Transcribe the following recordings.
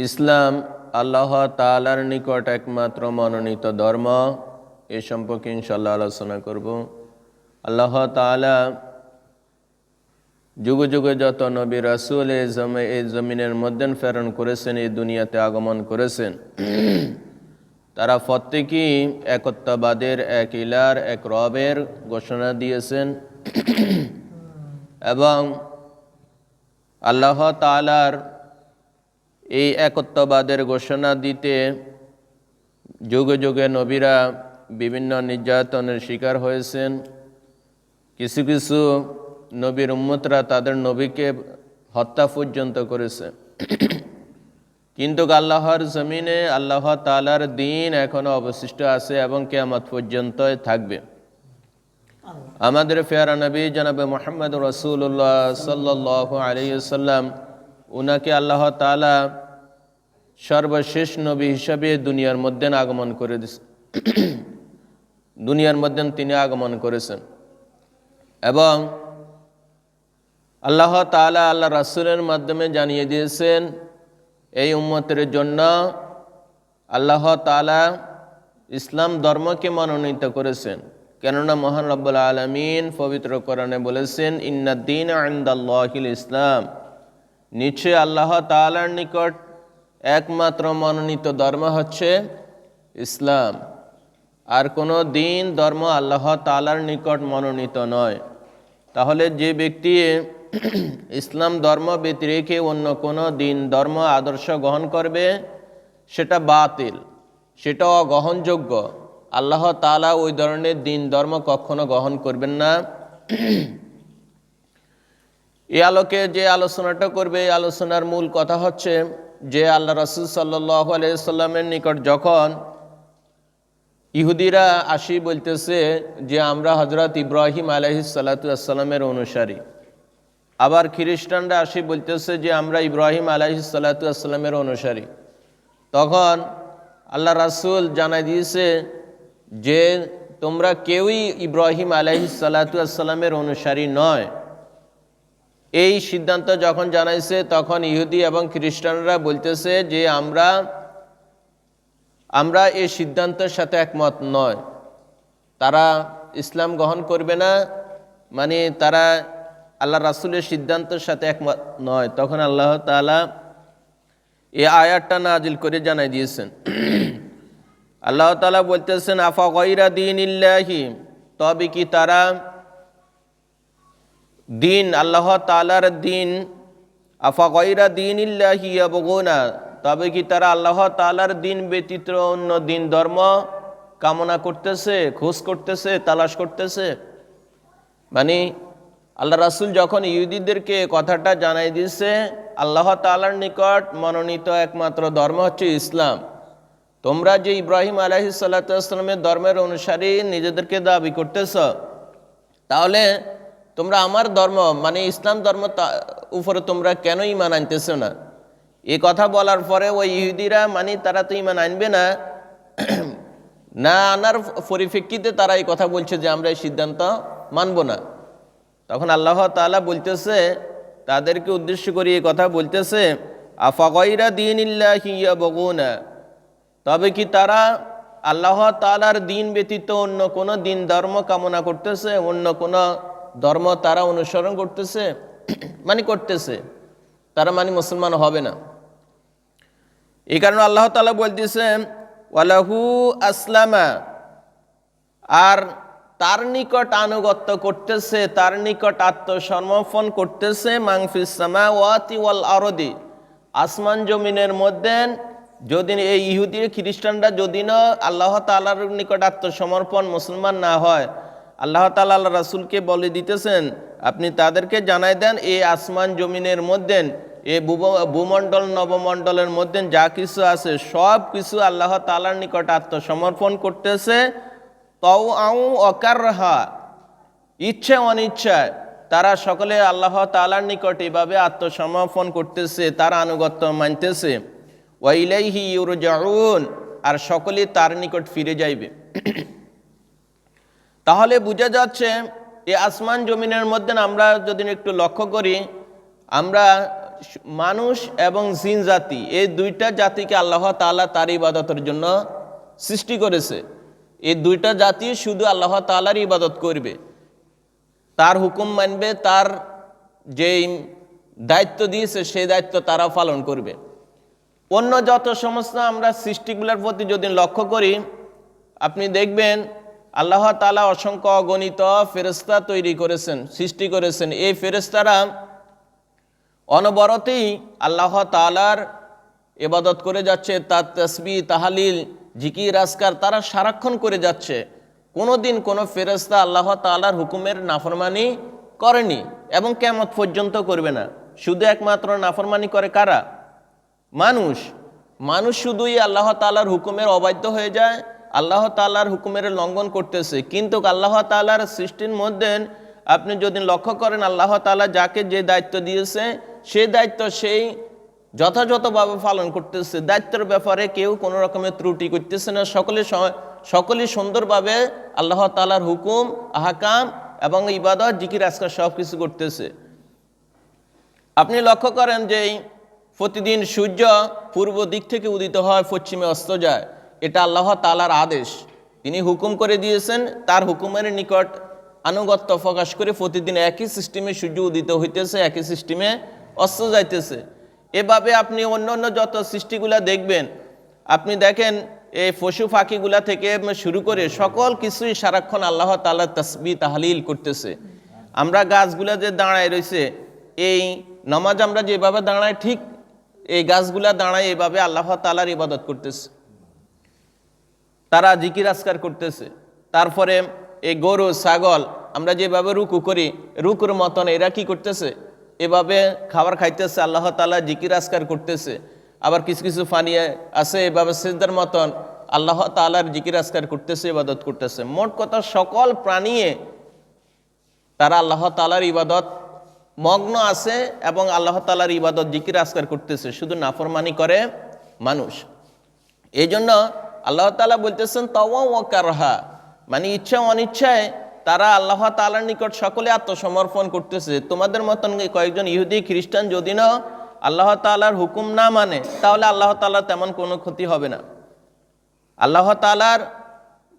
ইসলাম আল্লাহ তাআলার নিকট একমাত্র মনোনীত ধর্ম। এ সম্পর্কে ইনশাআল্লাহ আলোচনা করব। আল্লাহ তাআলা যুগে যুগে যত নবী রাসূল এই জমিনের মধ্যে প্রেরণ করেছেন, এই দুনিয়াতে আগমন করেছেন, তারা প্রত্যেকেই একত্ববাদের, এক ইলার, এক রবের ঘোষণা দিয়েছেন এবং আল্লাহ তাআলার এই একত্ববাদের ঘোষণা দিতে যুগে যুগে নবীরা বিভিন্ন নির্যাতনের শিকার হয়েছেন। কিছু কিছু নবীর উম্মতরা তাদের নবীকে হত্যা পর্যন্ত করেছে। কিন্তু আল্লাহর জমিনে আল্লাহ তাআলার দ্বীন এখনো অবশিষ্ট আছে এবং কিয়ামত পর্যন্ত থাকবে। আমাদের প্যারা নবী জনাবে মুহাম্মদ রাসূলুল্লাহ সাল্লাল্লাহু আলাইহি ওয়াসাল্লাম, উনাকে আল্লাহ তাআলা সর্বশেষ নবী হিসাবে দুনিয়ার মধ্যে আগমন করে দিয়েছেন। দুনিয়ার মধ্যে তিনি আগমন করেছেন এবং আল্লাহ তাআলা আল্লাহ রাসূলের মাধ্যমে জানিয়ে দিয়েছেন এই উম্মতের জন্য আল্লাহ তাআলা ইসলাম ধর্মকে মনোনীত করেছেন। কেননা মহান রব্বুল আলামিন পবিত্র কোরআনে বলেছেন, ইন্নাদ-দীনা ইনদাল্লাহিল ইসলাম, নিশ্চয় আল্লাহ তাআলার নিকট একমাত্র মনোনীত ধর্ম হচ্ছে ইসলাম। আর কোনো দিন ধর্ম আল্লাহ তাআলার নিকট মনোনীত নয়। তাহলে যে ব্যক্তি ইসলাম ধর্ম ব্যতীত রেখে অন্য কোনো দিন ধর্ম আদর্শ গ্রহণ করবে, সেটা বাতিল, সেটা অগ্রহণযোগ্য। আল্লাহ তাআলা ওই ধরনের দিন ধর্ম কখনো গ্রহণ করবেন না। এই আলোকে যে আলোচনাটা করবে, এই আলোচনার মূল কথা হচ্ছে যে আল্লাহ রাসূল সাল্লাল্লাহু আলাইহি সাল্লামের নিকট যখন ইহুদিরা আসি বলতেছে যে আমরা হযরত ইব্রাহিম আলাইহিস সালাতু ওয়াস সালামের অনুসারী, আবার খ্রিস্টানরা আসি বলতেছে যে আমরা ইব্রাহিম আলাইহিস সালাতু ওয়াস সালামের অনুসারী, তখন আল্লাহ রাসূল জানাই দিয়েছে যে তোমরা কেউই ইব্রাহিম আলাইহিস সালাতু ওয়াস সালামের অনুসারী নয়। এই সিদ্ধান্ত যখন জানাইছে, তখন ইহুদি এবং খ্রিস্টানরা বলতেছে যে আমরা এই সিদ্ধান্তের সাথে একমত নয়। তারা ইসলাম গ্রহণ করবে না, মানে তারা আল্লাহ রাসূলের সিদ্ধান্তের সাথে একমত নয়। তখন আল্লাহ তাআলা এই আয়াতটা নাজিল করে জানাই দিয়েছেন। আল্লাহ তাআলা বলতেছেন, আফা গায়রা দীনিল্লাহি, তবে কি তারা দিন আল্লাহ তাআলার দিন, আফা গায়রা দীনিল্লাহি ইয়াবগুনা, তবে কি তারা আল্লাহ তাআলার দিন ব্যতীত অন্য দিন ধর্ম কামনা করতেছে, খোঁজ করতেছে, তালাশ করতেছে। মানে আল্লাহ রাসূল যখন ইহুদিদেরকে কথাটা জানাই দিয়েছে, আল্লাহ তাআলার নিকট মনোনীত একমাত্র ধর্ম হচ্ছে ইসলাম, তোমরা যে ইব্রাহিম আলাইহিস সালাতু ওয়াস সালামের ধর্মের অনুসারী নিজেদেরকে দাবি করতেছ, তাহলে তোমরা আমার ধর্ম মানে ইসলাম ধর্ম উপরে তোমরা কেন ঈমান আনতেছো না? এই কথা বলার পরে ওই ইহুদিরা মানে তারা তো ঈমান আনবে না, না আনার পরিপ্রেক্ষিতে তারা এই কথা বলছে যে আমরা এই সিদ্ধান্ত মানব না। তখন আল্লাহ তাআলা বলতেছে, তাদেরকে উদ্দেশ্য করে এই কথা বলতেছে, আফা গায়রা দীনিল্লাহি ইয়াবগুনা, তবে কি তারা আল্লাহ তাআলার দিন ব্যতীত অন্য কোনো দিন ধর্ম কামনা করতেছে, অন্য কোনো ধর্ম তারা অনুসরণ করতেছে, মানে করতেছে, তারা মানে মুসলমান হবে না। এই কারণে আল্লাহ তাআলা বলতেছেন, ওয়ালাহু আসলামা, আর তার নিকট আনুগত্য করতেছে, তার নিকট আত্মসমর্পণ করতেছে, মাংফিস সামাওয়াতি ওয়াল আরদি, আসমান জমিনের মধ্যে। যদি এই ইহুদি খ্রিস্টানরা যদি না আল্লাহ তাআলার নিকট আত্মসমর্পণ মুসলমান না হয়, আল্লাহ তাআলা আল্লাহ রাসূলকে বলে দিতেছেন, আপনি তাদেরকে জানাই দেন এই আসমান জমিনের মধ্যে, এই ভূমণ্ডল নবমণ্ডলের মধ্যে যা কিছু আছে সব কিছু আল্লাহ তাআলার নিকট আত্মসমর্পণ করতেছে, তাও আউ অকারহা, ইচ্ছা অনিচ্ছায় তারা সকলে আল্লাহ তাআলার নিকট এভাবে আত্মসমর্পণ করতেছে, তার আনুগত্য মানতেছে। ওয়া ইলাইহি ইউরজাউন, আর সকলে তার নিকট ফিরে যাইবে। তাহলে বোঝা যাচ্ছে এই আসমান জমিনের মধ্যে আমরা যদি একটু লক্ষ্য করি, আমরা মানুষ এবং জিন জাতি, এই দুইটা জাতিকে আল্লাহ তাআলা তার ইবাদতের জন্য সৃষ্টি করেছে। এই দুইটা জাতি শুধু আল্লাহ তাআলার ইবাদত করবে, তার হুকুম মানবে, তার যেই দায়িত্ব দিয়েছে সেই দায়িত্ব তারা পালন করবে। অন্য যত সমস্ত আমরা সৃষ্টিগুলোর প্রতি যদি লক্ষ্য করি, আপনি দেখবেন আল্লাহ তাআলা অসংখ্য অগণিত ফেরেশতা তৈরি করেছেন, সৃষ্টি করেছেন। এই ফেরেশতারা অনবরতেই আল্লাহ তাআলার ইবাদত করে যাচ্ছে, তার তাসবিহ তাহলিল জিকির আজকার তারা সারাক্ষণ করে যাচ্ছে। কোনোদিন কোনো ফেরেশতা আল্লাহ তাআলার হুকুমের নাফরমানি করেনি এবং কিয়ামত পর্যন্ত করবে না। শুধু একমাত্র নাফরমানি করে কারা? মানুষ। মানুষ শুধুই আল্লাহ তাআলার হুকুমের অবাধ্য হয়ে যায়, আল্লাহ তাআলার হুকুমের লঙ্ঘন করতেছে। কিন্তু আল্লাহ তাআলার সৃষ্টির মধ্যে আপনি যদি লক্ষ্য করেন, আল্লাহ তাআলা যাকে যে দায়িত্ব দিয়েছে সেই দায়িত্ব সেই যথাযথভাবে পালন করতেছে। দায়িত্বের ব্যাপারে কেউ কোনো রকমের ত্রুটি করতেছে না, সকলেই সুন্দরভাবে আল্লাহ তাআলার হুকুম আহকাম এবং ইবাদত জিকির আজকার সব কিছু করতেছে। আপনি লক্ষ্য করেন যে প্রতিদিন সূর্য পূর্ব দিক থেকে উদিত হয়, পশ্চিমে অস্ত যায়। এটা আল্লাহ তাআলার আদেশ, তিনি হুকুম করে দিয়েছেন। তার হুকুমের নিকট আনুগত্য প্রকাশ করে প্রতিদিন একই সিস্টেমে সূর্য উদিত হইতেছে, একই সিস্টেমে অস্ত যাইতেছে। এভাবে আপনি অন্য অন্য যত সৃষ্টিগুলা দেখবেন, আপনি দেখেন এই পশু পাখিগুলা থেকে শুরু করে সকল কিছুই সারাক্ষণ আল্লাহ তাআলার তাসবিহ তাহলিল করতেছে। আমরা গাছগুলা যে দাঁড়ায় রয়েছে, এই নামাজ আমরা যেভাবে দাঁড়াই, ঠিক এই গাছগুলা দাঁড়ায় এভাবে আল্লাহ তাআলার ইবাদত করতেছে, তারা জিকির আজকার করতেছে। তারপরে এই গরু ছাগল আমরা যেভাবে রুকু করি, রুকুর মতন এরা কি করতেছে? এভাবে খাবার খাইতেছে, আল্লাহ তাআলা জিকির আজকার করতেছে। আবার কিছু কিছু পানি আছে এভাবে সিজদার মতন আল্লাহ তাআলার জিকির আজকার করতেছে, ইবাদত করতেছে। মোট কথা সকল প্রাণীয়ে তারা আল্লাহ তাআলার ইবাদত মগ্ন আছে এবং আল্লাহ তাআলার ইবাদত জিকির আজকার করতেছে। শুধু নাফরমানি করে মানুষ। এই জন্য আল্লাহ তাআলা বলতেছেন তাওয়া ওয়া কারহা, মানে ইচ্ছা অনিচ্ছায় তারা আল্লাহ তাআলার নিকট সকলে আত্মসমর্পণ করতেছে। তোমাদের মতন কয়েকজন ইহুদি খ্রিস্টান যদি না আল্লাহ তাআলার হুকুম না মানে, তাহলে আল্লাহ তাআলার তেমন কোনো ক্ষতি হবে না। আল্লাহ তাআলার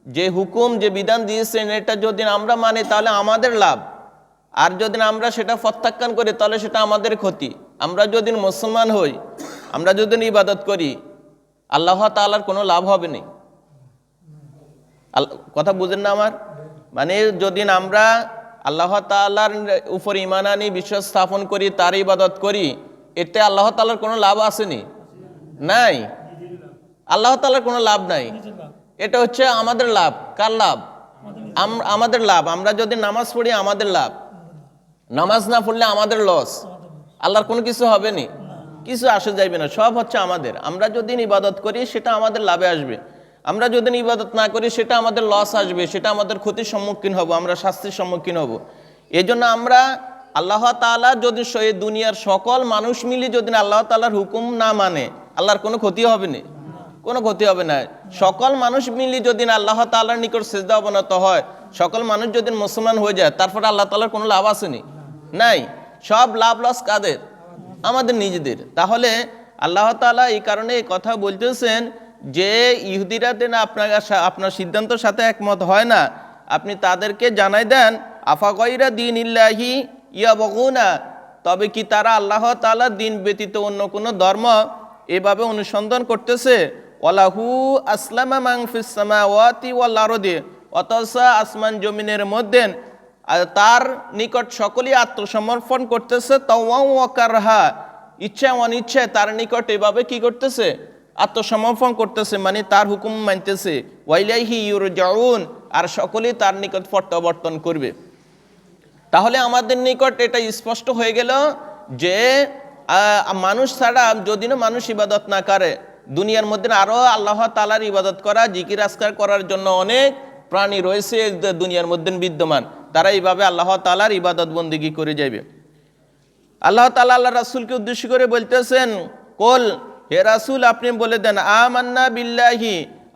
যে হুকুম, যে বিধান দিয়েছেন, এটা যদি আমরা মানি তাহলে আমাদের লাভ, আর যদি আমরা সেটা প্রত্যাখ্যান করি তাহলে সেটা আমাদের ক্ষতি। আমরা যদি মুসলমান হই, আমরা যদি ইবাদত করি, আল্লাহ তাআলার কোনো লাভ হবে না। কথা বুঝেন না আমার? মানে যদি আমরা আল্লাহ তাআলার উপর ঈমান আনি, বিশ্বাস স্থাপন করি, তার ইবাদত করি, এতে আল্লাহ তাআলার কোনো লাভ আসেনি? নাই, আল্লাহ তাআলার কোনো লাভ নাই। এটা হচ্ছে আমাদের লাভ। কার লাভ? আমাদের লাভ। আমরা যদি নামাজ পড়ি আমাদের লাভ, নামাজ না পড়লে আমাদের লস। আল্লাহর কোনো কিছু হবে না, কিছু আসে যাইবে না, সব হচ্ছে আমাদের। আমরা যদি ইবাদত করি সেটা আমাদের লাভে আসবে, আমরা যদি ইবাদত না করি সেটা আমাদের লস আসবে, সেটা আমাদের ক্ষতির সম্মুখীন হব, আমরা শাস্তির সম্মুখীন হব। এই জন্য আমরা আল্লাহ তাআলা যদি এই দুনিয়ার সকল মানুষ মিলে যদি আল্লাহ তাআলার হুকুম না মানে, আল্লাহর কোনো ক্ষতি হবে না, কোনো ক্ষতি হবে না। সকল মানুষ মিলে যদি আল্লাহ তাআলার নিকট সিজদা অবনত হয়, সকল মানুষ যদি মুসলমান হয়ে যায়, তারপরে আল্লাহ তাআলার কোনো লাভ আসেনি? নাই। সব লাভ লস কাদের? আমাদের নিজেদের। তাহলে আল্লাহ তাআলা এই কারণে এই কথা বলতেছেন যে ইহুদিরা দেন আপনার সিদ্ধান্তের সাথে একমত হয় না, আপনি তাদেরকে জানাই দেন আফা গায়রা দীনিল্লাহি ইয়াবগুনা, তবে কি তারা আল্লাহ তাআলার দিন ব্যতীত অন্য কোনো ধর্ম এভাবে অনুসন্ধান করতেছে? ওয়ালাহু আসলামা মান ফিস সামাওয়াতি ওয়াল আরদি, অথচ আসমান জমিনের মধ্যে তার নিকট সকলেই আত্মসমর্পণ করতেছে। তাওয়া ওয়া কারহা, ইচ্ছা অনিচ্ছায় তার নিকট এভাবে কি করতেছে? আত্মসমর্পণ করতেছে, মানে তার হুকুম মানতেছে। ওয়াইলাইহি ইউরজাউন, আর সকলেই তার নিকট প্রত্যাবর্তন করবে। তাহলে আমাদের নিকট এটা স্পষ্ট হয়ে গেল যে মানুষ ছাড়া যদি না মানুষ ইবাদত না করে, দুনিয়ার মধ্যে আরো আল্লাহ তাআলার ইবাদত করা, জিকির আজকার করার জন্য অনেক প্রাণী রয়েছে দুনিয়ার মধ্যে বিদ্যমান, তারা এইভাবে আল্লাহ তাআলার ইবাদত বন্দেগী করে যাবে। আল্লাহ তাআলা আল্লাহ রাসূলকে উদ্দেশ্য করে বলতেছেন, কুল, হে রাসূল আপনি বলে দেন, আমান্না বিল্লাহি,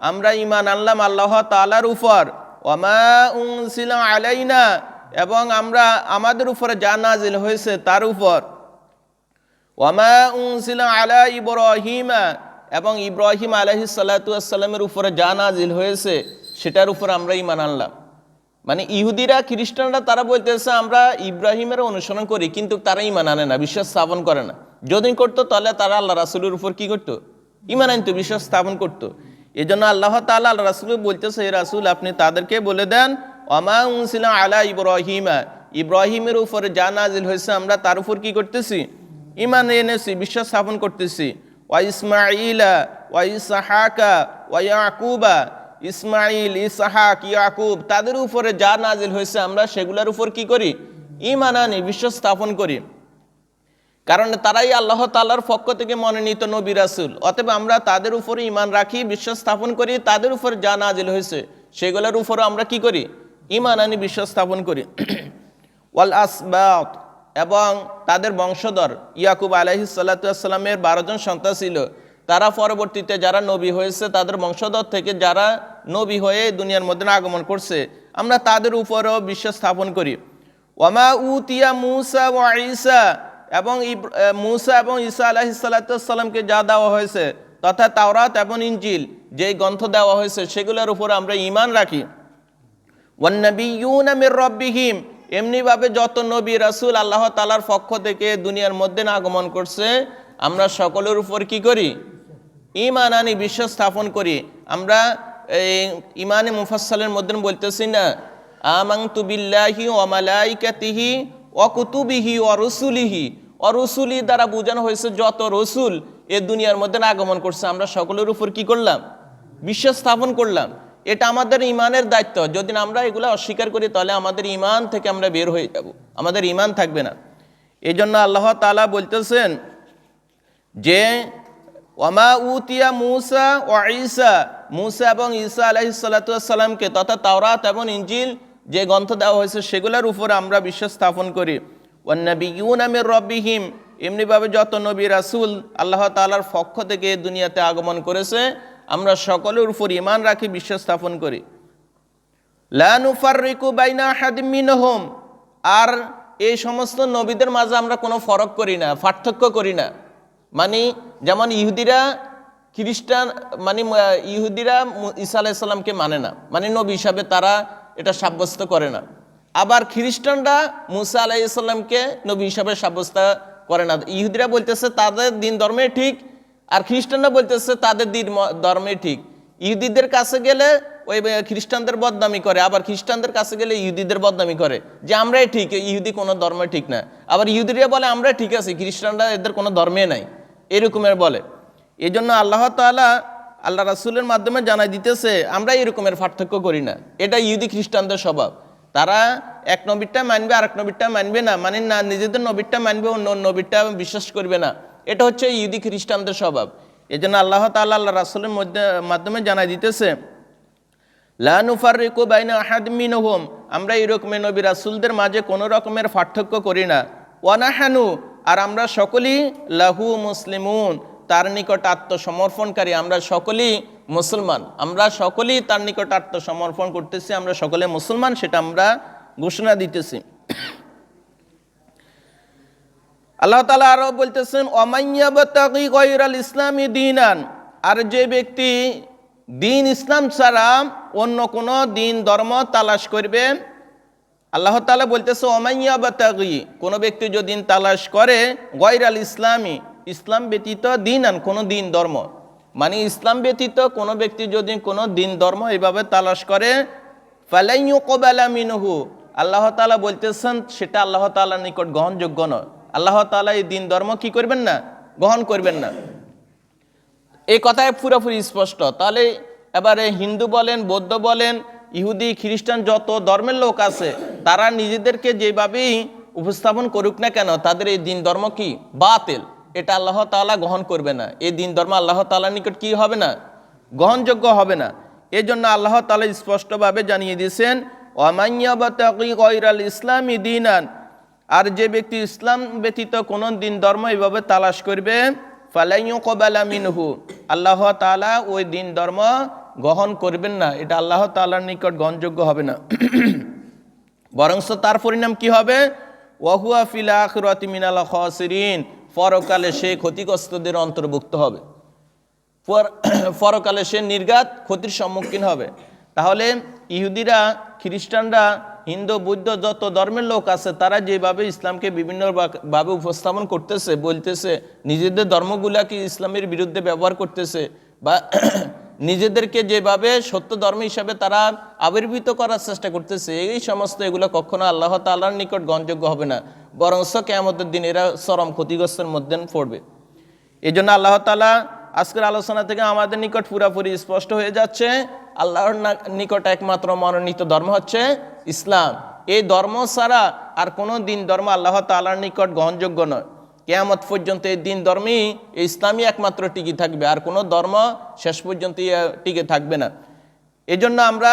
আমরা ঈমান আনলাম আল্লাহ তাআলার উপর, ওয়া মা উনজিলা আলাইনা, এবং আমরা আমাদের উপরে যা নাজিল হয়েছে তার উপর, ওয়ামা উনজিলা আলা ইব্রাহিমা, এবং ইব্রাহিম আলাইহিস সালাতু ওয়াস সালামের উপরে যা নাজিল হয়েছে সেটার উপর আমরা ঈমান আনলাম। মানে ইহুদিরা খ্রিস্টানরা তারা বলতেছে আমরা ইব্রাহিমের অনুসরণ করি, কিন্তু তারা ঈমান আনে না, বিশ্বাস স্থাপন করে না। যদি করতো তাহলে তারা আল্লাহ রাসূলের উপর কি করতো? ঈমান আনতো, বিশ্বাস স্থাপন করতো। এই জন্য আল্লাহ তাআলা আল্লাহ রাসূল বলতেছে, হে রাসূল আপনি তাদেরকে বলে দেন ওয়ামা উনজিলা আলা ইব্রাহিমা, ইব্রাহিমের উপরে যা নাজিল হয়েছে আমরা তার উপর কি করতেছি? ঈমান এনেছি, বিশ্বাস স্থাপন করতেছি। ওয়া ইসমাঈলা ওয়া ইসহাকা ওয়া ইয়াকুবা, ইসমাইল, ইসহাক, ইয়াকুব তাদের উপরে যা নাজিল হয়েছে আমরা সেগুলোর উপর কি করি? ঈমান আনি, বিশ্বাস স্থাপন করি। কারণ তারাই আল্লাহ তাআলার পক্ষ থেকে মনোনীত নবী রাসূল, অতএব আমরা তাদের উপরে ঈমান রাখি, বিশ্বাস স্থাপন করি। তাদের উপর যা নাজিল হয়েছে সেগুলোর উপর আমরা কি করি? ঈমান আনি, বিশ্বাস স্থাপন করি। ওয়াল আসবাত, এবং তাদের বংশধর ইয়াকুব আলাইহিস সালাতু ওয়াস সালামের 12 জন সন্তান ছিল, তারা পরবর্তীতে যারা নবী হয়েছে তাদের বংশধর থেকে যারা নবী হয়ে দুনিয়ার মধ্যে আগমন করছে আমরা তাদের উপরও বিশ্বাস স্থাপন করি। ওয়ামা উতিয়া মূসা ওয়া ঈসা, এবং মূসা এবং ঈসা আলাইহিস সালাতু ওয়াস সালামকে যা দেওয়া হয়েছে তথা তাওরাত এবং ইনজিল যেই গ্রন্থ দেওয়া হয়েছে সেগুলোর উপর আমরা ঈমান রাখি। ওয়ান নাবিয়্যুনা মির রাব্বিহিম, এমনিভাবে যত নবী রাসূল আল্লাহ তাআলার পক্ষ থেকে দুনিয়ার মধ্যে আগমন করছে আমরা সকলের উপর কি করি? ঈমান আনি, বিশ্বাস স্থাপন করি। আমরা এই ইমানে মুফাসসালের মধ্যে বলতেছি না আমানতু বিল্লাহি ওয়া মালাইকাতিহি ওয়া কুতুবিহি ওয়া রুসুলিহি, ওয়া রুসুলি দ্বারা বোঝানো হয়েছে যত রসুল এ দুনিয়ার মধ্যে আগমন করছে আমরা সকলের উপর কি করলাম? বিশ্বাস স্থাপন করলাম। এটা আমাদের ইমানের দায়িত্ব। যদি আমরা এগুলো অস্বীকার করি তাহলে আমাদের ইমান থেকে আমরা বের হয়ে যাব, আমাদের ইমান থাকবে না। এই জন্য আল্লাহ তাআলা বলতেছেন যে ওয়ামা উতিয়া মূসা ওয়া ঈসা, মূসা এবং ঈসা আলাইহিস সালাতু ওয়াস সালামকে তথা তাওরাত এবং ইনজিল যে গ্রন্থ দেওয়া হয়েছে সেগুলোর উপর আমরা বিশ্বাস স্থাপন করি। ওয়ান নাবিয়্যুনা মির রাব্বিহিম, এমনিভাবে যত নবী রাসূল আল্লাহ তাআলার পক্ষ থেকে দুনিয়াতে আগমন করেছে আমরা সকলের উপর ঈমান রাখি, বিশ্বাস স্থাপন করি। লা নুফাররিকু বাইনা আহাদিম মিনহুম, আর এই সমস্ত নবীদের মাঝে আমরা কোনো ফরক করি না, পার্থক্য করি না। মানে যেমন ইহুদিরা খ্রিস্টান, মানে ইহুদিরা ঈসা আলাইহিস সালামকে মানে না, মানে নবী হিসাবে তারা এটা সাব্যস্ত করে না। আবার খ্রিস্টানরা মূসা আলাইহিস সালামকে নবী হিসাবে সাব্যস্ত করে না। ইহুদিরা বলতেছে তাদের দিন ধর্মে ঠিক, আর খ্রিস্টানরা বলতেছে তাদের দিন ধর্মে ঠিক। ইহুদিদের কাছে গেলে ওই খ্রিস্টানদের বদনামি করে, আবার খ্রিস্টানদের কাছে গেলে ইহুদিদের বদনামি করে যে আমরাই ঠিক, ইহুদি কোনো ধর্মে ঠিক না। আবার ইহুদিরা বলে আমরা ঠিক আছি, খ্রিস্টানরা এদের কোনো ধর্মে নাই, এরকমের বলে। এই জন্য আল্লাহ তাআলা আল্লাহ রাসূলের মাধ্যমে জানাই দিতেছে আমরা এরকমের পার্থক্য করি না। এটা ইহুদি খ্রিস্টানদের স্বভাব। তারা এক নবীরটা মানবে আর এক নবীরটা মানবে না, মানে না নিজেদের নবীরটা মানবে অন্য নবীরটা বিশ্বাস করবে না। এটা হচ্ছে ইহুদি খ্রিস্টানদের স্বভাব। এই জন্য আল্লাহ তাআলা আল্লাহ রাসূলের মাধ্যমে জানাই দিতেছে লা নুফাররিকু বাইনা আহাদিম মিনহুম, আমরা এরকমের নবী রাসূলদের মাঝে কোনো রকমের পার্থক্য করি না। ওয়া নাহানু, আর আমরা সকলেই লাহু মুসলিমুন, তার নিকট আত্মসমর্পণকারী। আমরা সকলেই মুসলমান, আমরা সকলেই তার নিকট আত্মসমর্পণ করতেছি, আমরা সকলে মুসলমান, সেটা আমরা ঘোষণা দিতেছি। আল্লাহ তাআলা আরো বলতেছেন ওয়ামাইয়াবতাগি গায়রাল ইসলামি দীনান, আর যে ব্যক্তি দিন ইসলাম ছাড়া অন্য কোনো দিন ধর্ম তালাশ করবে, আল্লাহ তাআলা বলতেছে ওয়ামাইয়াবতাগি, কোনো ব্যক্তি যদি তালাশ করে গায়রাল ইসলামি, ইসলাম ব্যতীত দীনান, কোনো দিন ধর্ম, মানে ইসলাম ব্যতীত কোনো ব্যক্তি যদি কোনো দিন ধর্ম এইভাবে তালাশ করে ফালাই ইউকবালা মিনহু, আল্লাহ তাআলা বলতেছেন সেটা আল্লাহ তাআলার নিকট গ্রহণযোগ্য নয়। আল্লাহ তাআলা এই দিন ধর্ম কি করবেন না? গ্রহণ করবেন না। এই কথায় পুরোপুরি স্পষ্ট। তাহলে এবারে হিন্দু বলেন, বৌদ্ধ বলেন, ইহুদি, খ্রিস্টান যত ধর্মের লোক আছে তারা নিজেদেরকে যেভাবেই উপস্থাপন করুক না কেন তাদের এই দিন ধর্ম কি? বাতিল। এটা আল্লাহ তাআলা গ্রহণ করবে না। এই দিন ধর্ম আল্লাহ তাআলার নিকট কি হবে না? গ্রহণযোগ্য হবে না। এই জন্য আল্লাহ তাআলা স্পষ্টভাবে জানিয়ে দিয়েছেন ওয়ামাইয়াবতাগি গায়রাল ইসলামি দীনান, আর যে ব্যক্তি ইসলাম ব্যতীত কোনো দিন ধর্ম এইভাবে তালাশ করবে ফালাই ইউকবালা মিনহু, আল্লাহ তাআলা ওই দিন ধর্ম গ্রহণ করবেন না। এটা আল্লাহ তাআলার নিকট গ্রহণযোগ্য হবে না। বরং তার পরিণাম কি হবে? ওয়াহুয়া ফিল আখিরাতি মিনাল খাসিরিন, পরকালে সে ক্ষতিগ্রস্তদের অন্তর্ভুক্ত হবে, পরকালে সে নির্ঘাত ক্ষতির সম্মুখীন হবে। তাহলে ইহুদিরা, খ্রিস্টানরা, হিন্দু, বৌদ্ধ যত ধর্মের লোক আছে তারা যেভাবে ইসলামকে বিভিন্নভাবে উপস্থাপন করতেছে, বলতেছে, নিজেদের ধর্মগুলাকে ইসলামের বিরুদ্ধে ব্যবহার করতেছে, বা নিজেদেরকে যেভাবে সত্য ধর্ম হিসাবে তারা আবির্ভূত করার চেষ্টা করতেছে, এই সমস্ত এগুলো কখনো আল্লাহ তাআলার নিকট গ্রহণযোগ্য হবে না, বরঞ্চ কিয়ামতের দিন এরা চরম ক্ষতিগ্রস্তের মধ্যে পড়বে। এই জন্য আল্লাহ তাআলা আজকের আলোচনা থেকে আমাদের নিকট পুরাপুরি স্পষ্ট হয়ে যাচ্ছে, আল্লাহর নিকট একমাত্র মনোনীত ধর্ম হচ্ছে ইসলাম। এই ধর্ম ছাড়া আর কোনো দিন ধর্ম আল্লাহ তাআলার নিকট গ্রহণযোগ্য নয়। কিয়ামত পর্যন্ত এই দিন ধর্মই, এই ইসলামই একমাত্র টিকে থাকবে, আর কোনো ধর্ম শেষ পর্যন্ত টিকে থাকবে না। এই জন্য আমরা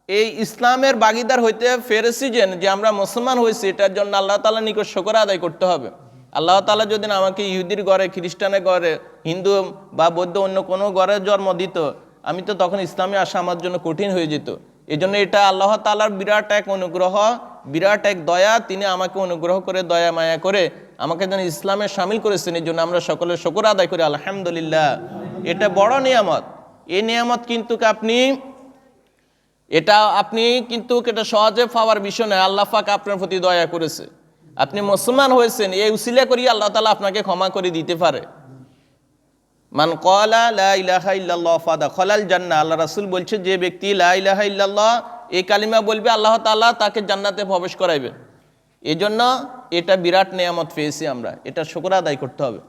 এই ইসলামের ভাগীদার হইতে পেরেছি যে আমরা মুসলমান হয়েছি, এটার জন্য আল্লাহ তাআলার নিকট শুকর আদায় করতে হবে। আল্লাহ তাআলা যদি আমাকে ইহুদির ঘরে, খ্রিস্টানের ঘরে, হিন্দু বা বৌদ্ধ অন্য কোনো ঘরে জন্ম দিত, আমি তো তখন ইসলামে আসা আমার জন্য কঠিন হয়ে যেত। এই জন্য এটা আল্লাহ তাআলার বিরাট এক অনুগ্রহ, বিরাট এক দয়া। তিনি আমাকে অনুগ্রহ করে, দয়া মায়া করে আমাকে যেন ইসলামে শামিল করেছেন। এই জন্য আমরা সকলে শুকর আদায় করি, আলহামদুলিল্লাহ। এটা বড় নিয়ামত। এই নিয়ামত কিন্তু আপনি কিন্তু এটা সহজে পাওয়ার বিষয় নয়। আল্লাহ পাক আপনার প্রতি দয়া করেছে, আপনি মুসলমান হয়েছেন, এই উসিলা করি আল্লাহ তাআলা আপনাকে ক্ষমা করে দিতে পারে। মান ক্বালা লা ইলাহা ইল্লাল্লাহ ফাদাখালাল জান্নাহ, আল্লাহ রাসূল বলছে, যে ব্যক্তি লা ইলাহা ইল্লাল্লাহ এই কালিমা বলবে, আল্লাহ তাআলা তাকে জান্নাতে প্রবেশ করাইবেন। এজন্য এটা বিরাট নিয়ামত পেয়েছি আমরা, এটা শুকর আদায় করতে হবে।